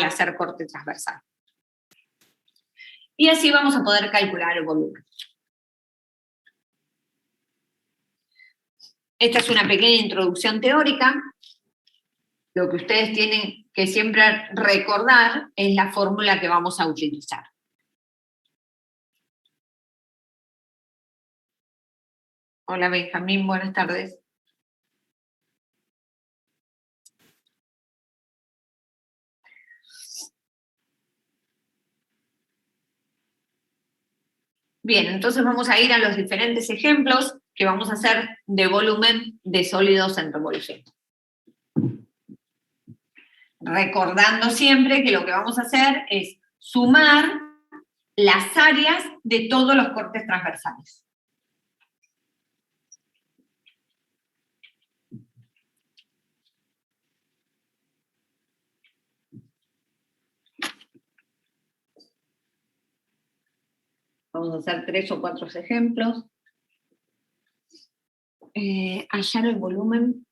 al hacer corte transversal. Y así vamos a poder calcular el volumen. Esta es una pequeña introducción teórica. Lo que ustedes tienen que siempre recordar es la fórmula que vamos a utilizar. Hola Benjamín, buenas tardes. Bien, entonces vamos a ir a los diferentes ejemplos que vamos a hacer de volumen de sólidos en revolución. Recordando siempre que lo que vamos a hacer es sumar las áreas de todos los cortes transversales. Vamos a hacer 3 o 4 ejemplos. Hallar el volumen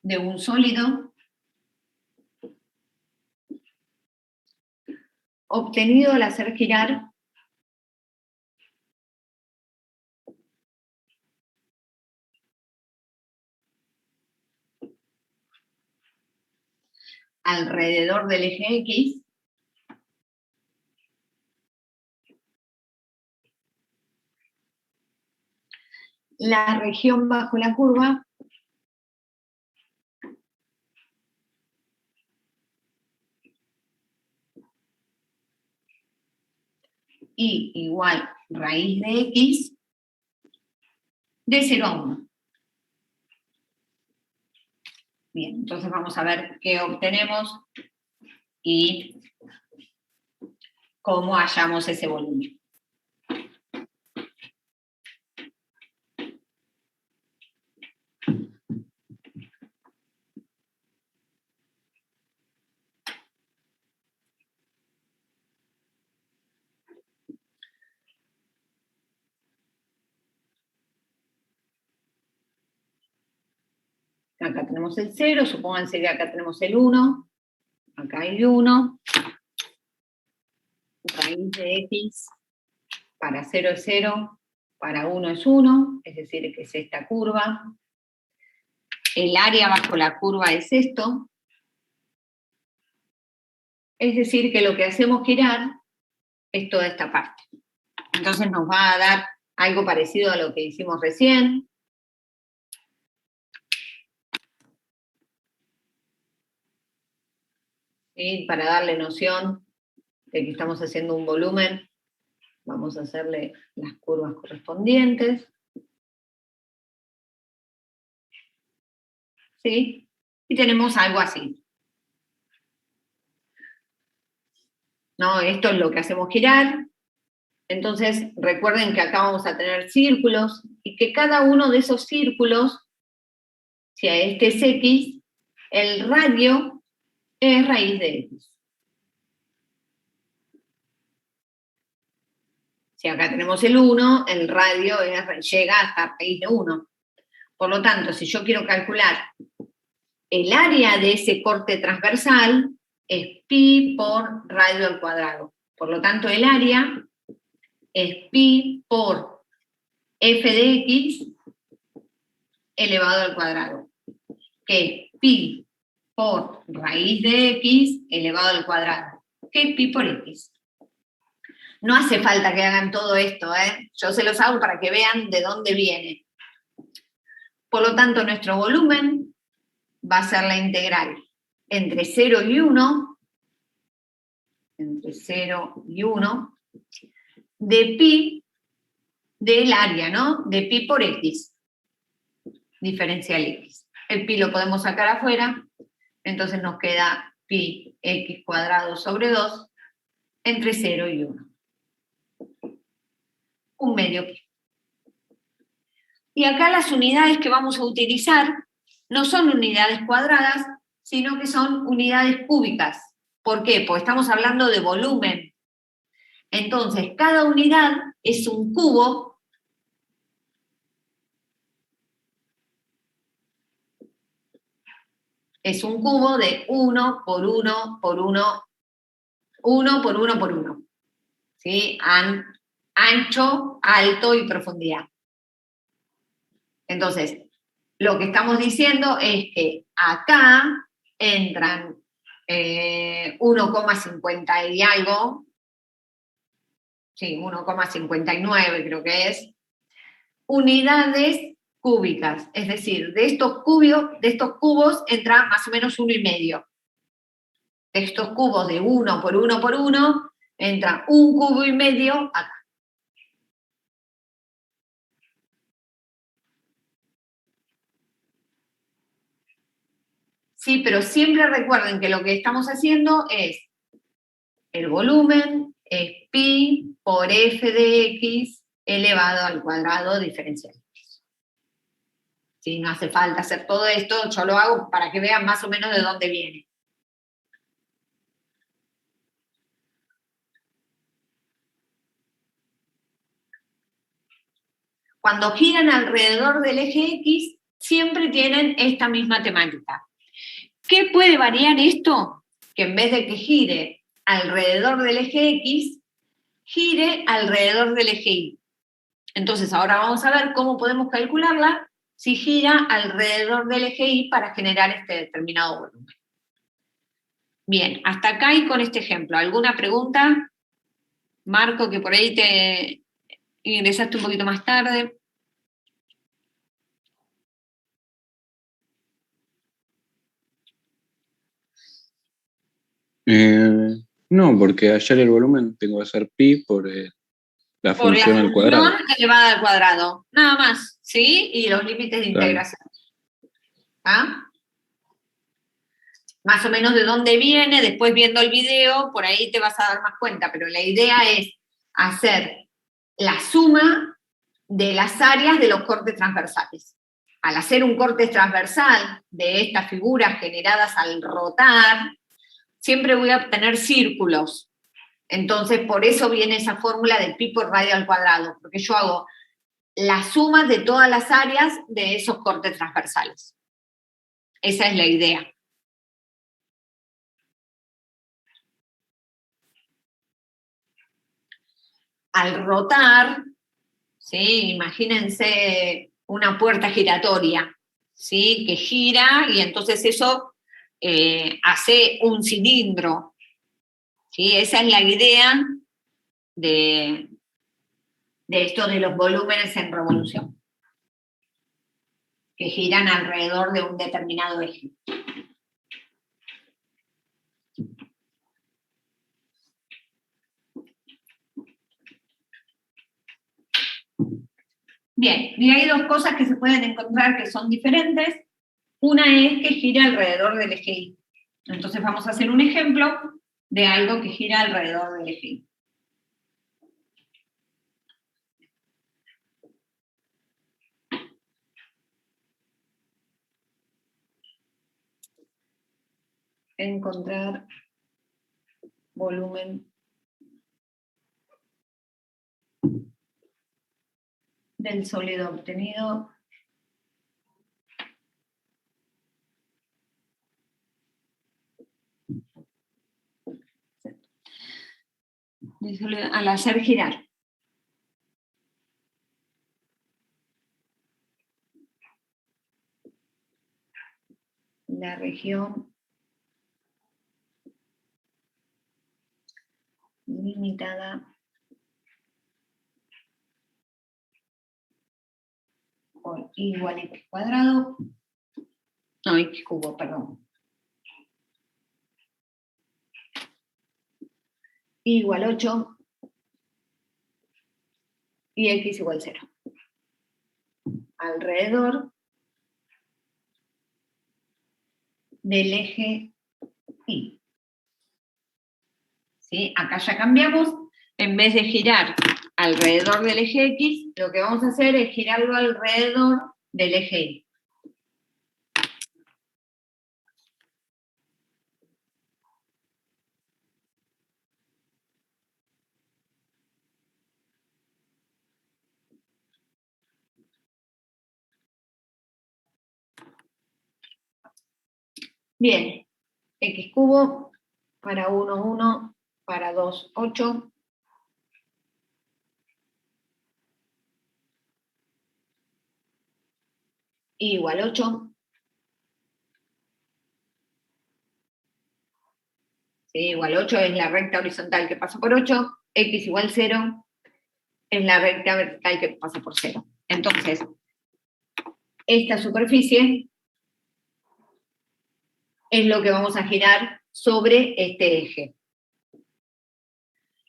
de un sólido obtenido al hacer girar alrededor del eje X la región bajo la curva y igual raíz de X de 0 a 1. Bien, entonces vamos a ver qué obtenemos y cómo hallamos ese volumen. Acá tenemos el 0, supónganse que acá tenemos el 1, acá hay 1, raíz de X, para 0 es 0, para 1 es 1, es decir, que es esta curva. El área bajo la curva es esto. Es decir, que lo que hacemos girar es toda esta parte. Entonces nos va a dar algo parecido a lo que hicimos recién. ¿Sí? Para darle noción de que estamos haciendo un volumen, vamos a hacerle las curvas correspondientes. ¿Sí? Y tenemos algo así. ¿No? Esto es lo que hacemos girar. Entonces, recuerden que acá vamos a tener círculos, y que cada uno de esos círculos, si a este es X, el radio es raíz de X. Si acá tenemos el 1, el radio llega hasta raíz de 1. Por lo tanto, si yo quiero calcular el área de ese corte transversal, es pi por radio al cuadrado. Por lo tanto, el área es pi por f de x elevado al cuadrado, que es pi por raíz de x elevado al cuadrado, que es pi por x. No hace falta que hagan todo esto, yo se los hago para que vean de dónde viene. Por lo tanto, nuestro volumen va a ser la integral entre 0 y 1, de pi del área, ¿no? De pi por x, diferencial x. El pi lo podemos sacar afuera, entonces nos queda pi x cuadrado sobre 2 entre 0 y 1. Un medio pi. Y acá las unidades que vamos a utilizar no son unidades cuadradas, sino que son unidades cúbicas. ¿Por qué? Porque estamos hablando de volumen. Entonces, cada unidad es un cubo Es un cubo de 1 por 1 por 1, 1 por 1 por 1. ¿Sí? Ancho, alto y profundidad. Entonces, lo que estamos diciendo es que acá entran 1,50 y algo, sí, 1,59 creo que es, unidades cúbicas. Es decir, de estos cubos entra más o menos 1,5. De estos cubos de 1 por 1 por 1, entra 1,5 cubos acá. Sí, pero siempre recuerden que lo que estamos haciendo es el volumen es pi por f de x elevado al cuadrado diferencial. ¿Sí? No hace falta hacer todo esto, yo lo hago para que vean más o menos de dónde viene. Cuando giran alrededor del eje X, siempre tienen esta misma temática. ¿Qué puede variar esto? Que en vez de que gire alrededor del eje X, gire alrededor del eje Y. Entonces, ahora vamos a ver cómo podemos calcularla si gira alrededor del eje Y para generar este determinado volumen. Bien, hasta acá y con este ejemplo. ¿Alguna pregunta? Marco, que por ahí te ingresaste un poquito más tarde. No, porque hallar el volumen tengo que hacer pi por la Por la función al función cuadrado. elevada al cuadrado. Nada más, ¿sí? Y los límites de Está bien. integración. ¿Ah? Más o menos de dónde viene, después viendo el video, por ahí te vas a dar más cuenta, pero la idea es hacer la suma de las áreas de los cortes transversales. Al hacer un corte transversal de estas figuras generadas al rotar, siempre voy a obtener círculos. Entonces, por eso viene esa fórmula de pi por radio al cuadrado, porque yo hago la suma de todas las áreas de esos cortes transversales. Esa es la idea. Al rotar, ¿sí? Imagínense una puerta giratoria, ¿sí? Que gira y entonces eso hace un cilindro, ¿sí? Esa es la idea de esto de los volúmenes en revolución, que giran alrededor de un determinado eje. Bien, y hay dos cosas que se pueden encontrar que son diferentes. Una es que gira alrededor del eje Y. Entonces vamos a hacer un ejemplo de algo que gira alrededor del eje Y. Encontrar volumen del sólido obtenido al hacer girar. La región limitada por y igual a x cuadrado, no, x cubo, perdón. Y igual 8 y x igual 0. Alrededor del eje Y. ¿Sí? Acá ya cambiamos, en vez de girar alrededor del eje X, lo que vamos a hacer es girarlo alrededor del eje Y. Bien, x cubo para 1, 1, para 2, 8. Igual 8. ¿Sí? Igual 8 es la recta horizontal que pasa por 8. X igual 0 es la recta vertical que pasa por 0. Entonces, esta superficie es lo que vamos a girar sobre este eje.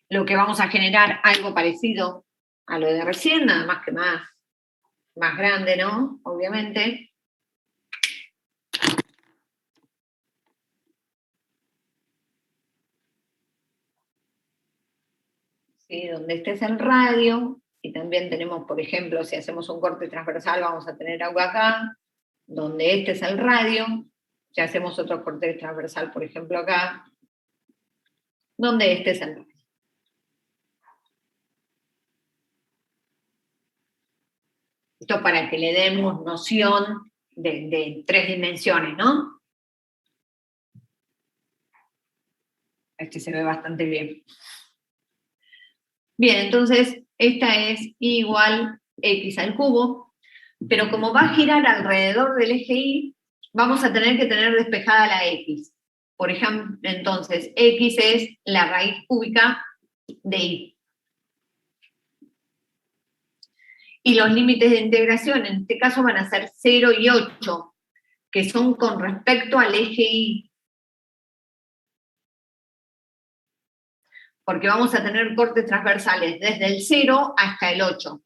Lo que vamos a generar algo parecido a lo de recién, nada más que más grande, ¿no? Obviamente. ¿Sí? Donde este es el radio, y también tenemos, por ejemplo, si hacemos un corte transversal, vamos a tener algo acá, donde este es el radio. Si hacemos otro corte transversal, por ejemplo, acá, donde este es el radio. Esto para que le demos noción de 3 dimensiones, ¿no? Este se ve bastante bien. Bien, entonces esta es igual x al cubo, pero como va a girar alrededor del eje Y, vamos a tener que tener despejada la x. Por ejemplo, entonces x es la raíz cúbica de Y. Y los límites de integración, en este caso van a ser 0 y 8, que son con respecto al eje Y. Porque vamos a tener cortes transversales desde el 0 hasta el 8.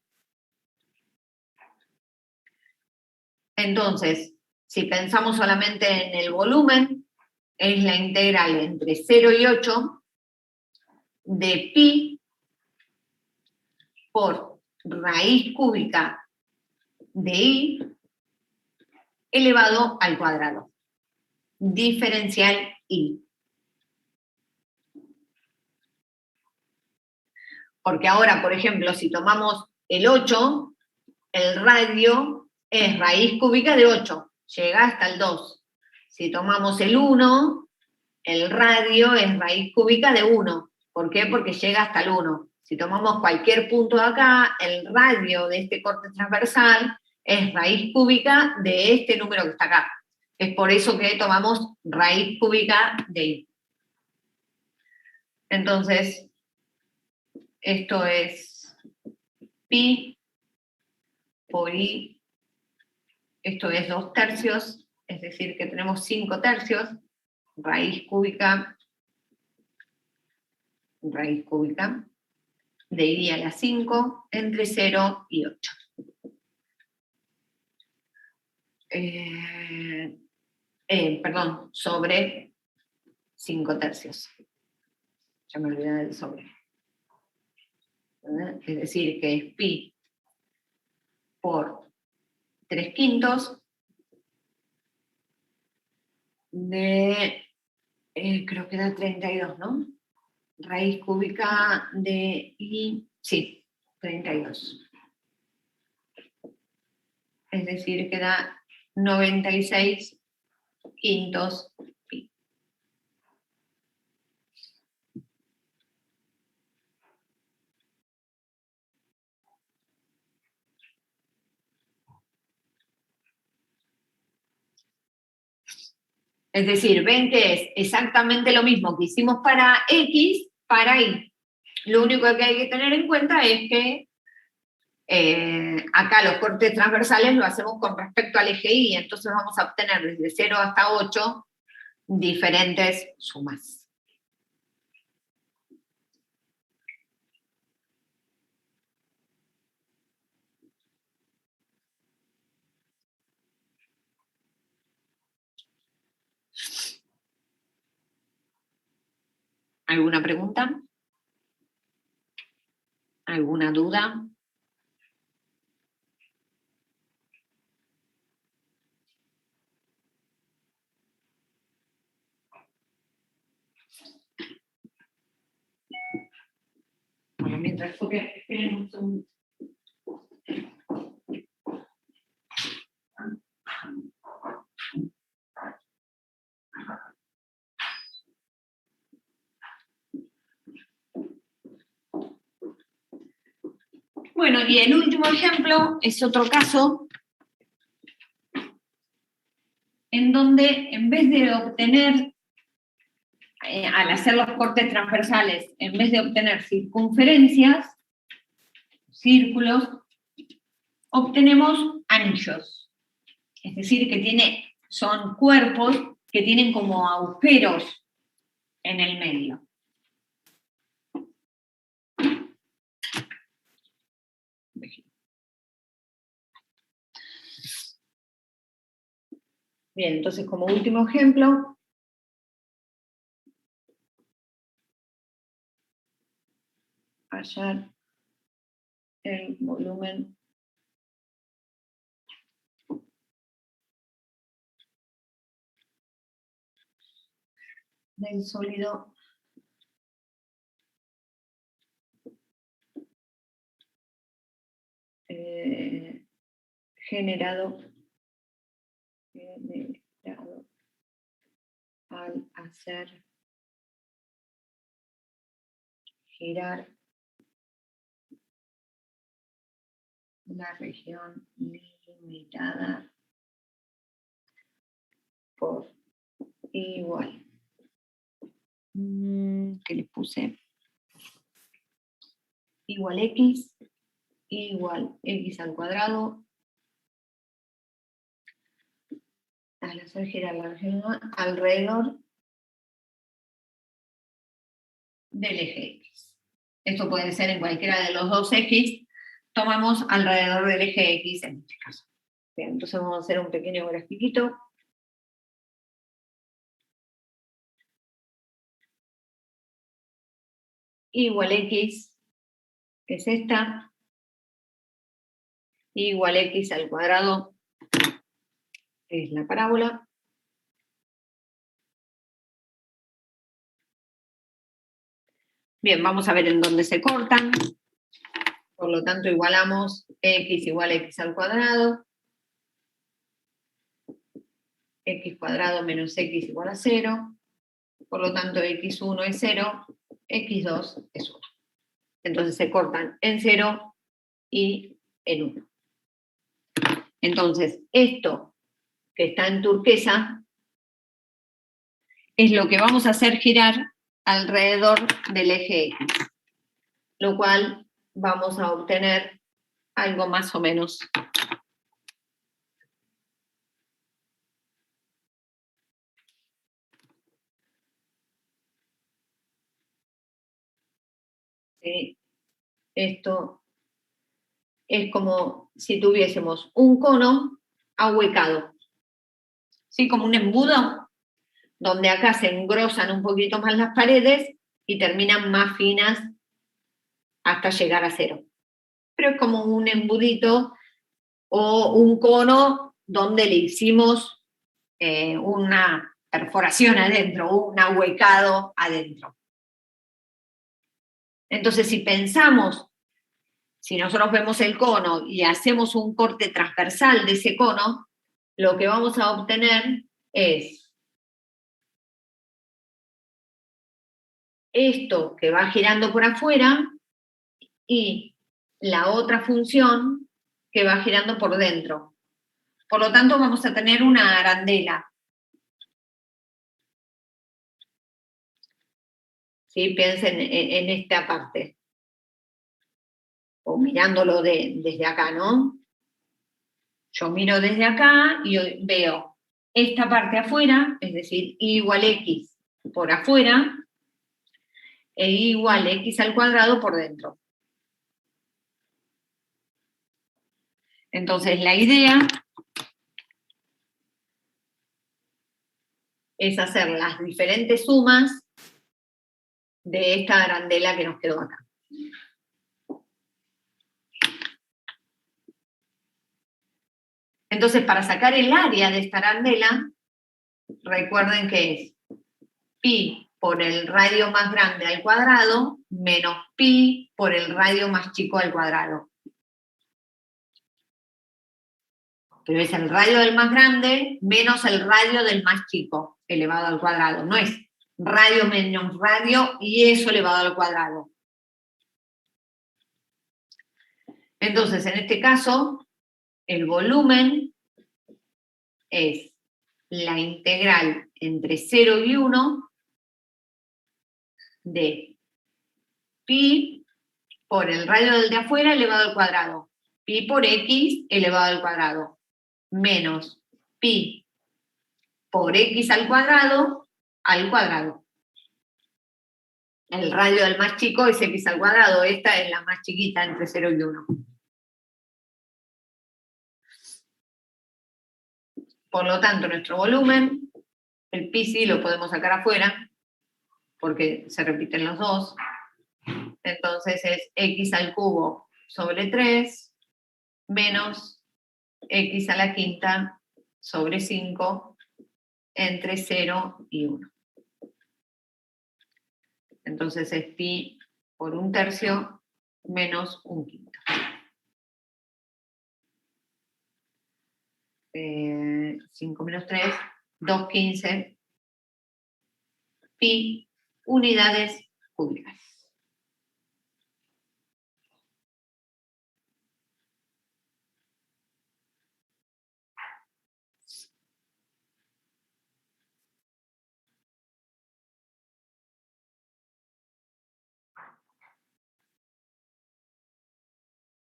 Entonces, si pensamos solamente en el volumen, es la integral entre 0 y 8 de pi por raíz cúbica de Y elevado al cuadrado. Diferencial Y. Porque ahora, por ejemplo, si tomamos el 8, el radio es raíz cúbica de 8, llega hasta el 2. Si tomamos el 1, el radio es raíz cúbica de 1. ¿Por qué? Porque llega hasta el 1. Si tomamos cualquier punto de acá, el radio de este corte transversal es raíz cúbica de este número que está acá. Es por eso que tomamos raíz cúbica de Y. Entonces, esto es pi por Y. Esto es 2/3, es decir, que tenemos 5/3, raíz cúbica de Y a la 5 entre 0 y 8. Perdón, sobre 5/3. Ya me olvidé del sobre. Es decir, que es pi por 3/5 de, creo que da 32, ¿no? Raíz cúbica de Y, sí, 32. Es decir, que da 96/5 pi. Es decir, ven que es exactamente lo mismo que hicimos para X, para Y. Lo único que hay que tener en cuenta es que acá los cortes transversales lo hacemos con respecto al eje Y, entonces vamos a obtener desde 0 hasta 8 diferentes sumas. ¿Alguna pregunta? ¿Alguna duda? Bueno, mientras esperen un segundo. y el último ejemplo es otro caso en donde en vez de obtener, al hacer los cortes transversales, en vez de obtener circunferencias, círculos, obtenemos anillos. Es decir, que son cuerpos que tienen como agujeros en el medio. Bien, entonces como último ejemplo, hallar el volumen del sólido generado al hacer girar la región limitada por igual. ¿Qué le puse? Igual x, igual x al cuadrado, al hacer girar la región alrededor del eje x. Esto puede ser en cualquiera de los dos x, tomamos alrededor del eje x en este caso. Bien, entonces vamos a hacer un pequeño grafiquito. Igual x es esta, igual x al cuadrado es la parábola. Bien, vamos a ver en dónde se cortan. Por lo tanto, igualamos x igual a x al cuadrado. X cuadrado menos x igual a 0. Por lo tanto, x1 es 0, x2 es 1. Entonces se cortan en 0 y en 1. Entonces, esto que está en turquesa es lo que vamos a hacer girar alrededor del eje X, lo cual vamos a obtener algo más o menos ¿sí? Esto es como si tuviésemos un cono ahuecado, ¿sí? Como un embudo, donde acá se engrosan un poquito más las paredes y terminan más finas hasta llegar a 0. Pero es como un embudito o un cono donde le hicimos una perforación adentro, un ahuecado adentro. Entonces, si pensamos, si nosotros vemos el cono y hacemos un corte transversal de ese cono, lo que vamos a obtener es esto que va girando por afuera y la otra función que va girando por dentro. Por lo tanto, vamos a tener una arandela. ¿Sí? Piensen en esta parte. O mirándolo desde acá, ¿no? Yo miro desde acá y veo esta parte afuera, es decir, y igual x por afuera, e igual x al cuadrado por dentro. Entonces, la idea es hacer las diferentes sumas de esta arandela que nos quedó acá. Entonces, para sacar el área de esta arandela, recuerden que es pi por el radio más grande al cuadrado menos pi por el radio más chico al cuadrado. Pero es el radio del más grande menos el radio del más chico elevado al cuadrado. No es radio menos radio y eso elevado al cuadrado. Entonces, en este caso, el volumen es la integral entre 0 y 1 de pi por el radio del de afuera elevado al cuadrado, pi por x elevado al cuadrado, menos pi por x al cuadrado. El radio del más chico es x al cuadrado, esta es la más chiquita entre 0 y 1. Por lo tanto, nuestro volumen, el pi sí lo podemos sacar afuera, porque se repiten los dos. Entonces es x al cubo sobre 3 menos x a la quinta sobre 5 entre 0 y 1. Entonces es pi por 1/3 menos 1/5. 5 menos 3, 2/15 pi unidades cúbicas.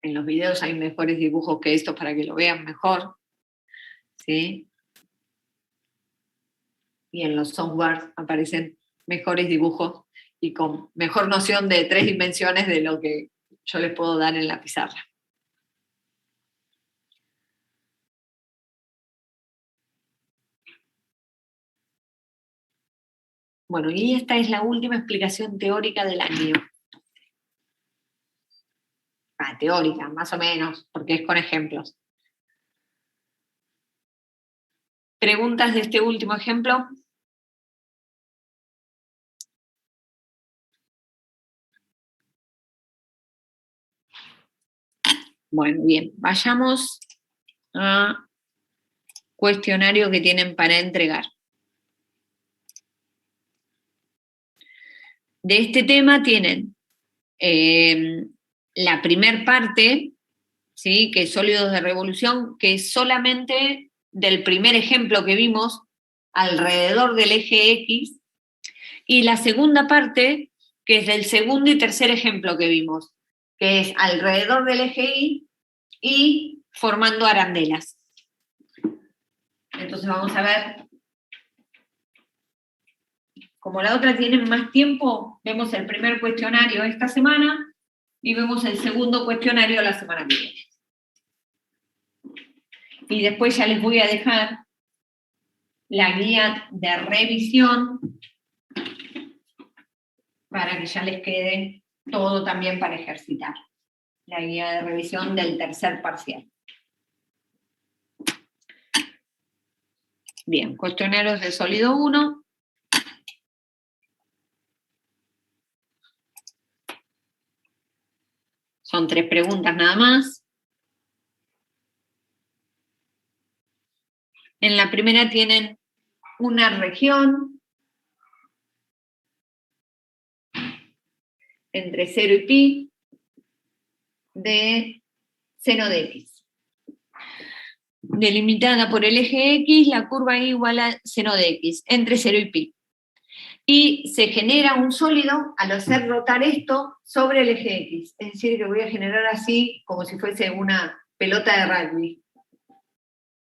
En los videos hay mejores dibujos que estos para que lo vean mejor, ¿sí? Y en los softwares aparecen mejores dibujos y con mejor noción de 3 dimensiones de lo que yo les puedo dar en la pizarra. Bueno, y esta es la última explicación teórica del año. Teórica, más o menos, porque es con ejemplos. ¿Preguntas de este último ejemplo? Bueno, bien, vayamos a cuestionario que tienen para entregar. De este tema tienen la primer parte, ¿sí? Que es sólidos de revolución, que es solamente del primer ejemplo que vimos alrededor del eje X, y la segunda parte, que es del segundo y tercer ejemplo que vimos, que es alrededor del eje Y y formando arandelas. Entonces vamos a ver, como la otra tiene más tiempo, vemos el primer cuestionario esta semana y vemos el segundo cuestionario la semana que viene. Y después ya les voy a dejar la guía de revisión para que ya les quede todo también para ejercitar. La guía de revisión del tercer parcial. Bien, cuestionarios de sólido 1. Son 3 preguntas nada más. En la primera tienen una región entre 0 y pi de seno de x. Delimitada por el eje X, la curva y igual a seno de x, entre 0 y pi. Y se genera un sólido al hacer rotar esto sobre el eje X. Es decir, que voy a generar así como si fuese una pelota de rugby,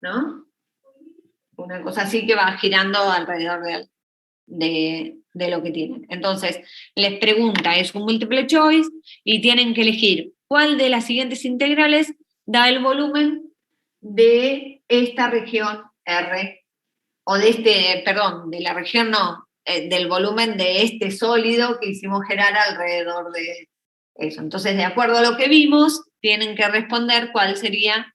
¿no? Una cosa así que va girando alrededor de lo que tienen. Entonces, les pregunta, es un multiple choice, y tienen que elegir cuál de las siguientes integrales da el volumen de esta región R, o de de la región no, del volumen de este sólido que hicimos girar alrededor de eso. Entonces, de acuerdo a lo que vimos, tienen que responder cuál sería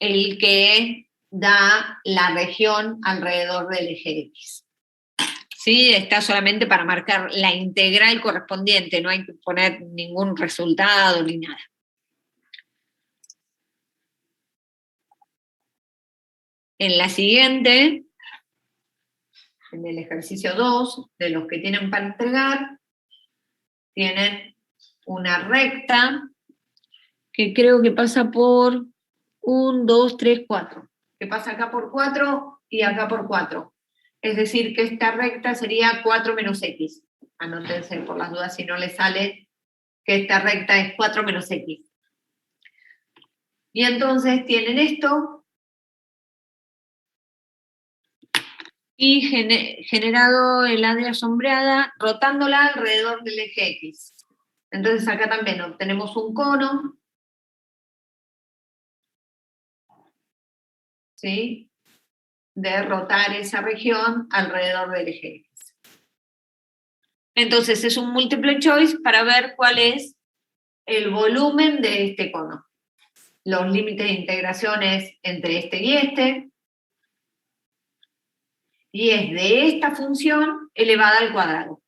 el que da la región alrededor del eje X. ¿Sí? Está solamente para marcar la integral correspondiente, no hay que poner ningún resultado ni nada. En la siguiente, en el ejercicio 2, de los que tienen para entregar, tienen una recta que creo que pasa por 1, 2, 3, 4. Que pasa acá por 4 y acá por 4. Es decir, que esta recta sería 4 menos x. Anótense por las dudas si no les sale que esta recta es 4 menos x. Y entonces tienen esto y generado el área sombreada rotándola alrededor del eje x. Entonces acá también obtenemos un cono, ¿sí?, de rotar esa región alrededor del eje x. Entonces es un multiple choice para ver cuál es el volumen de este cono. Los límites de integración es entre este y este, y es de esta función elevada al cuadrado.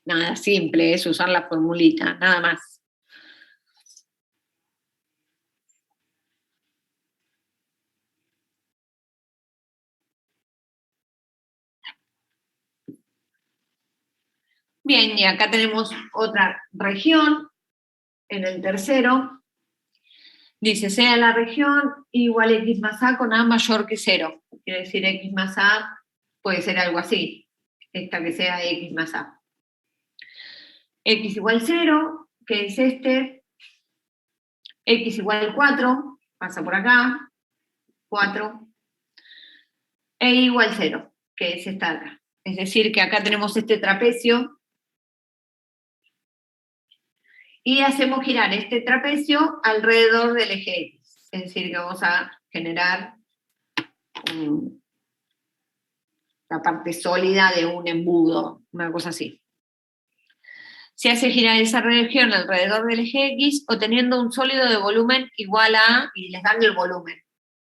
Nada, simple, es usar la formulita, nada más. Bien, y acá tenemos otra región, en el tercero. Dice, sea la región igual a x más a con a mayor que 0. Quiere decir, x más a puede ser algo así. Esta que sea x más a. X igual 0, que es este. X igual 4, pasa por acá. 4. E igual 0, que es esta de acá. Es decir, que acá tenemos este trapecio. Y hacemos girar este trapecio alrededor del eje X. Es decir, que vamos a generar la parte sólida de un embudo, una cosa así. Se hace girar esa región alrededor del eje X, obteniendo un sólido de volumen igual a, y les dan el volumen.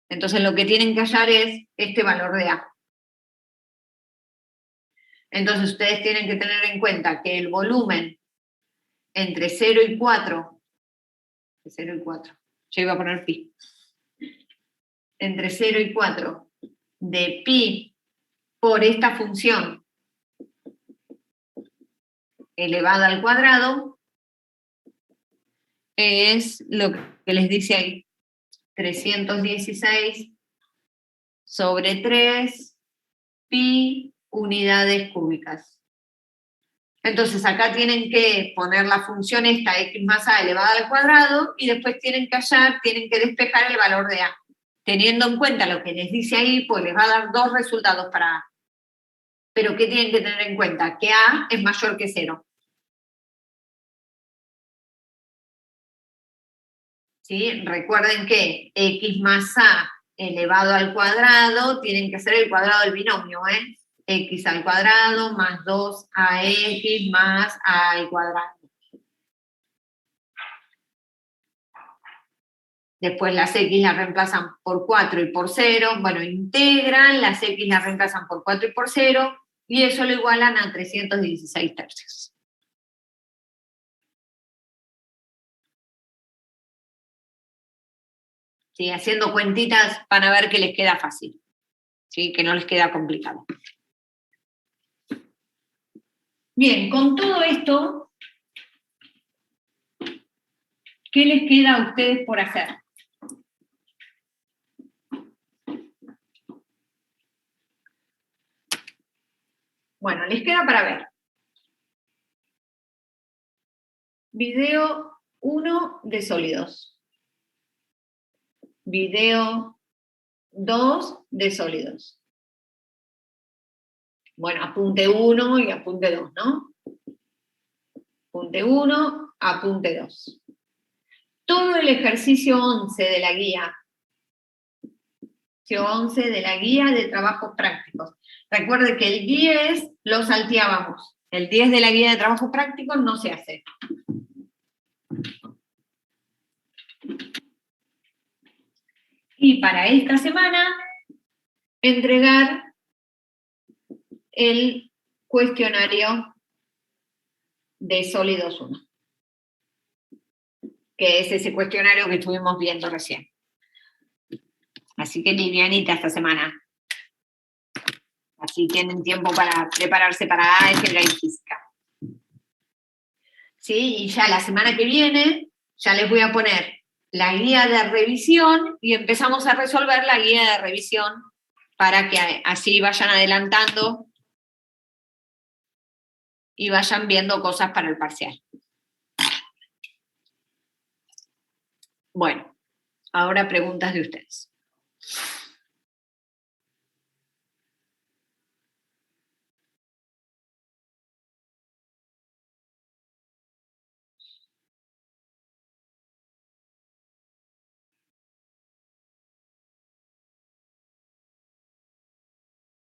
Entonces lo que tienen que hallar es este valor de A. Entonces ustedes tienen que tener en cuenta que el volumen entre 0 y 4, yo iba a poner pi, entre 0 y 4 de pi por esta función elevada al cuadrado es lo que les dice ahí, 316 sobre 3 pi unidades cúbicas. Entonces acá tienen que poner la función esta x más a elevada al cuadrado y después tienen que hallar, tienen que despejar el valor de a. Teniendo en cuenta lo que les dice ahí, pues les va a dar dos resultados para a. Pero ¿qué tienen que tener en cuenta? Que a es mayor que 0. ¿Sí? Recuerden que x más a elevado al cuadrado tienen que ser el cuadrado del binomio, ¿eh? X al cuadrado más 2ax más a al cuadrado. Después las x las reemplazan por 4 y por 0. Bueno, integran, las x las reemplazan por 4 y por 0, y eso lo igualan a 316 tercios. ¿Sí? Haciendo cuentitas van a ver que les queda fácil, ¿sí? Que no les queda complicado. Bien, con todo esto, ¿qué les queda a ustedes por hacer? Bueno, les queda para ver. Video 1 de sólidos. Video 2 de sólidos. Bueno, apunte 1 y apunte 2, ¿no? Apunte 1, apunte 2. Todo el ejercicio 11 de la guía. 11 de la guía de trabajos prácticos. Recuerde que el 10 lo salteábamos. El 10 de la guía de trabajos prácticos no se hace. Y para esta semana, entregar el cuestionario de sólidos 1, que es ese cuestionario que estuvimos viendo recién. Así que livianita esta semana. si tienen tiempo para prepararse para álgebra y física. ¿Sí? Y ya la semana que viene ya les voy a poner la guía de revisión y empezamos a resolver la guía de revisión para que así vayan adelantando y vayan viendo cosas para el parcial. Bueno, ahora preguntas de ustedes.